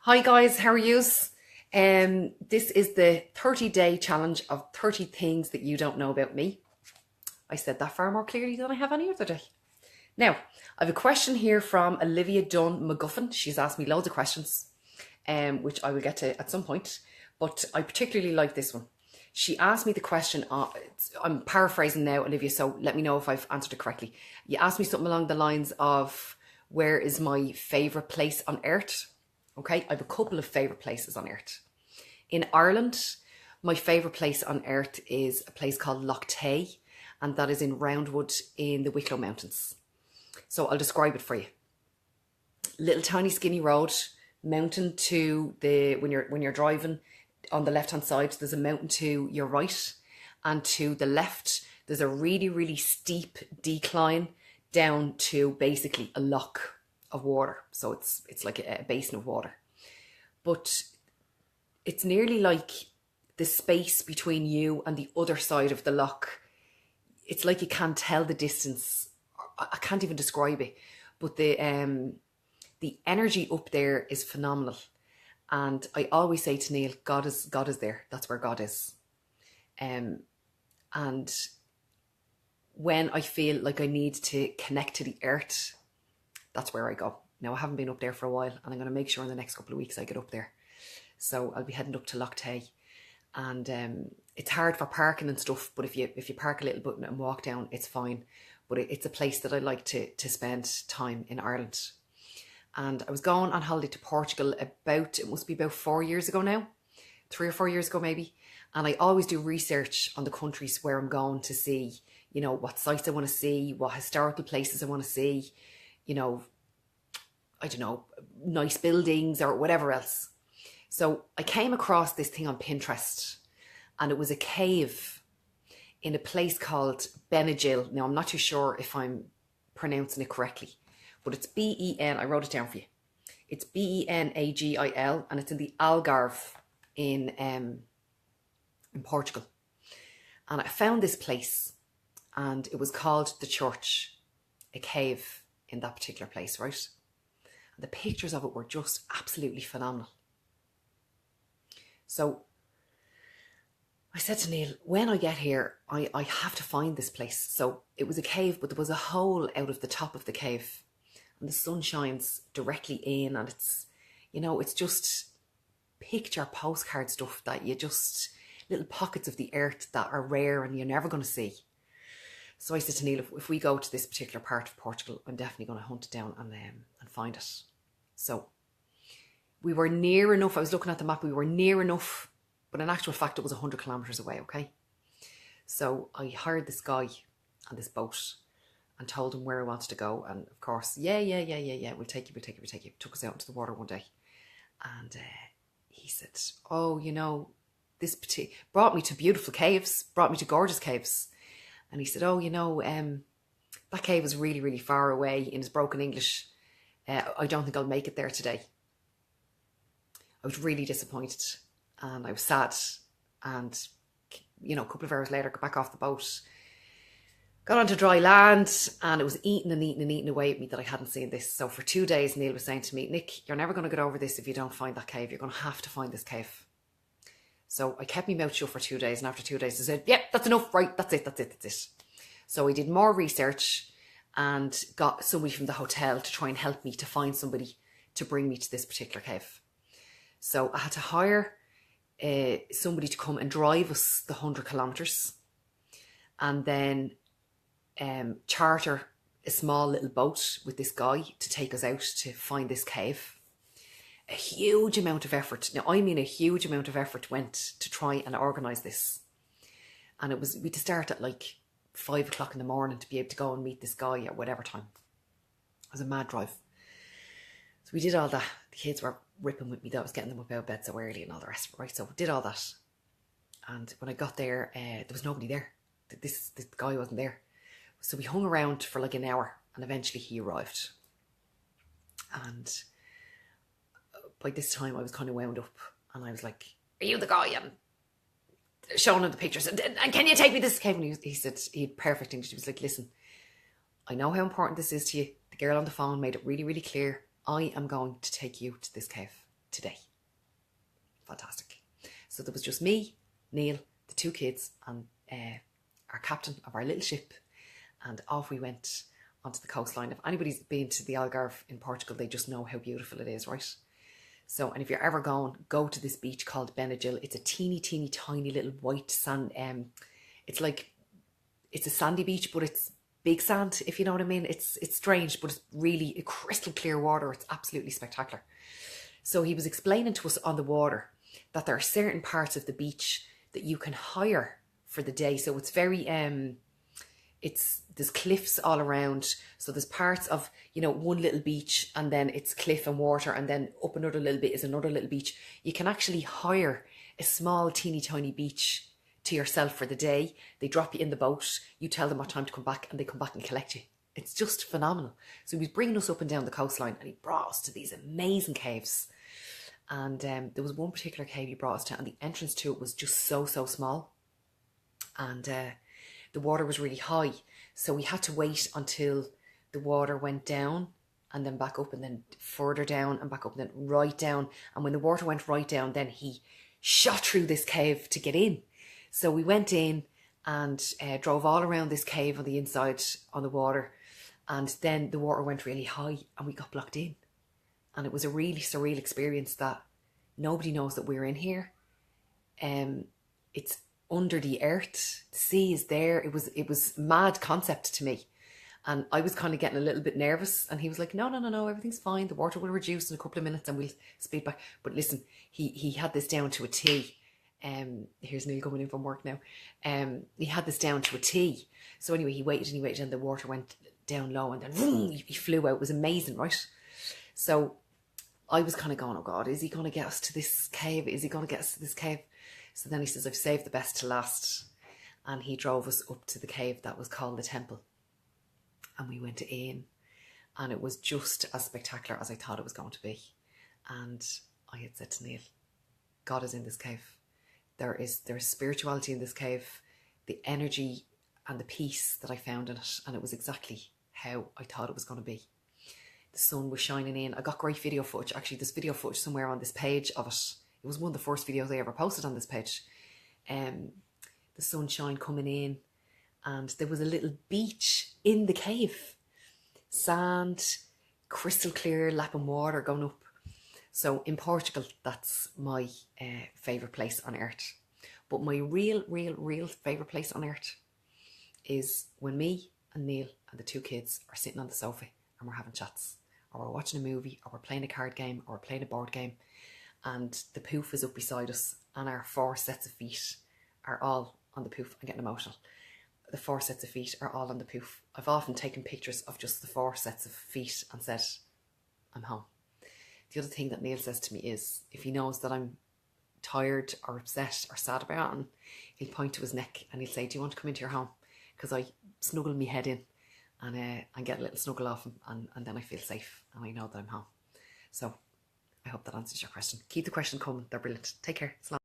Hi guys, how are yous? This is the 30-day challenge of 30 things that you don't know about me. I said that far more clearly than I have any other day. Now, I have a question here from Olivia Dunn McGuffin. She's asked me loads of questions, which I will get to at some point, but I particularly like this one. She asked me the question, I'm paraphrasing now, Olivia, so let me know if I've answered it correctly. You asked me something along the lines of, where is my favourite place on earth? Okay, I have a couple of favourite places on earth. In Ireland, my favourite place on earth is a place called Loch Tay, and that is in Roundwood in the Wicklow Mountains. So I'll describe it for you. Little tiny skinny road, mountain to the when you're driving on the left hand side, there's a mountain to your right, and to the left there's a really steep decline down to basically a loch of water. So it's like a basin of water, but it's nearly like the space between you and the other side of the loch. It's like you can't tell the distance. I can't even describe it, but the energy up there is phenomenal. And I always say to Neil, God is there. That's where God is. And when I feel like I need to connect to the earth, that's where I go. Now, I haven't been up there for a while, and I'm going to make sure in the next couple of weeks I get up there. So I'll be heading up to Loch Tay, and it's hard for parking and stuff, but if you park a little bit and walk down, it's fine. But it's a place that I like to spend time in Ireland. And I was going on holiday to Portugal it must be about 4 years ago now, 3 or 4 years ago maybe. And I always do research on the countries where I'm going to see, what sites I want to see, what historical places I want to see, I don't know, nice buildings or whatever else. So I came across this thing on Pinterest, and it was a cave in a place called Benagil. Now, I'm not too sure if I'm pronouncing it correctly, but it's B-E-N, I wrote it down for you. It's Benagil, and it's in the Algarve in Portugal. And I found this place, and it was called the Church, a cave in that particular place, right? And the pictures of it were just absolutely phenomenal. So I said to Neil, when I get here, I have to find this place. So it was a cave, but there was a hole out of the top of the cave, and the sun shines directly in, and it's just picture postcard stuff that little pockets of the earth that are rare and you're never going to see. So I said to Neil, if we go to this particular part of Portugal, I'm definitely going to hunt it down and find it. So we were near enough. I was looking at the map. We were near enough, but in actual fact, it was 100 kilometers away. Okay. So I hired this guy on this boat and told him where I wanted to go. And of course, yeah. We'll take you. Took us out into the water one day. And he said, oh, brought me to beautiful caves, brought me to gorgeous caves. And he said, oh, that cave is really far away. In his broken English, I don't think I'll make it there today. I was really disappointed, and I was sad. And, a couple of hours later, got back off the boat, got onto dry land, and it was eating away at me that I hadn't seen this. So for 2 days, Neil was saying to me, Nick, you're never going to get over this if you don't find that cave. You're going to have to find this cave. So I kept my mouth shut for 2 days, and after 2 days I said, yep, that's enough, right, that's it. So I did more research and got somebody from the hotel to try and help me to find somebody to bring me to this particular cave. So I had to hire somebody to come and drive us the 100 kilometres, and then charter a small little boat with this guy to take us out to find this cave. A huge amount of effort. Now, I mean a huge amount of effort went to try and organise this. And we had to start at like 5 o'clock in the morning to be able to go and meet this guy at whatever time. It was a mad drive. So we did all that. The kids were ripping with me that I was getting them up out of bed so early and all the rest of it, right? So we did all that. And when I got there, there was nobody there. This guy wasn't there. So we hung around for like an hour, and eventually he arrived. And by this time I was kind of wound up, and I was like, are you the guy? And showing him the pictures, and can you take me this cave? And he said, he had perfect English. He was like, listen, I know how important this is to you. The girl on the phone made it really clear. I am going to take you to this cave. today. Fantastic. So there was just me, Neil, the 2 kids, and our captain of our little ship, and off we went onto the coastline. If anybody's been to the Algarve in Portugal, they just know how beautiful it is, right? So, and if you're ever going, go to this beach called Benadryl. It's a teeny tiny little white sand. It's a sandy beach, but it's big sand, if you know what I mean. It's strange, but it's really crystal clear water. It's absolutely spectacular. So he was explaining to us on the water that there are certain parts of the beach that you can hire for the day. So it's very there's cliffs all around. So there's parts of, one little beach, and then it's cliff and water, and then up another little bit is another little beach. You can actually hire a small teeny tiny beach to yourself for the day. They drop you in the boat, you tell them what time to come back, and they come back and collect you. It's just phenomenal. So he was bringing us up and down the coastline, and he brought us to these amazing caves. And there was one particular cave he brought us to, and the entrance to it was just so small. And the water was really high. So we had to wait until the water went down and then back up, and then further down and back up, and then right down. And when the water went right down, then he shot through this cave to get in. So we went in and drove all around this cave on the inside on the water. And then the water went really high and we got blocked in. And it was a really surreal experience that nobody knows that we're in here. It's under the earth. The sea is there. It was mad concept to me. And I was kind of getting a little bit nervous. And he was like, no, everything's fine. The water will reduce in a couple of minutes and we'll speed back. But listen, he had this down to a T. Here's Neil coming in from work now. He had this down to a T. So anyway, he waited and the water went down low, and then vroom, he flew out. It was amazing, right? So I was kind of going, oh God, is he going to get us to this cave? Is he going to get us to this cave? So then he says, I've saved the best to last. And he drove us up to the cave that was called the Temple. And we went in, and it was just as spectacular as I thought it was going to be. And I had said to Neil, God is in this cave. There is spirituality in this cave, the energy and the peace that I found in it. And it was exactly how I thought it was going to be. The sun was shining in. I got great video footage. Actually, there's video footage somewhere on this page of it. It was one of the first videos I ever posted on this page. The sunshine coming in, and there was a little beach in the cave. Sand, crystal clear, lapping water going up. So in Portugal, that's my favourite place on earth. But my real favourite place on earth is when me and Neil and the 2 kids are sitting on the sofa and we're having chats, or we're watching a movie, or we're playing a card game, or we're playing a board game, and the poof is up beside us and our 4 sets of feet are all on the poof. I'm getting emotional. The 4 sets of feet are all on the poof. I've often taken pictures of just the 4 sets of feet and said, I'm home. The other thing that Neil says to me is, if he knows that I'm tired or upset or sad about him, he'll point to his neck and he'll say, do you want to come into your home? Because I snuggle my head in and get a little snuggle off him, and then I feel safe and I know that I'm home. So I hope that answers your question. Keep the question coming. They're brilliant. Take care.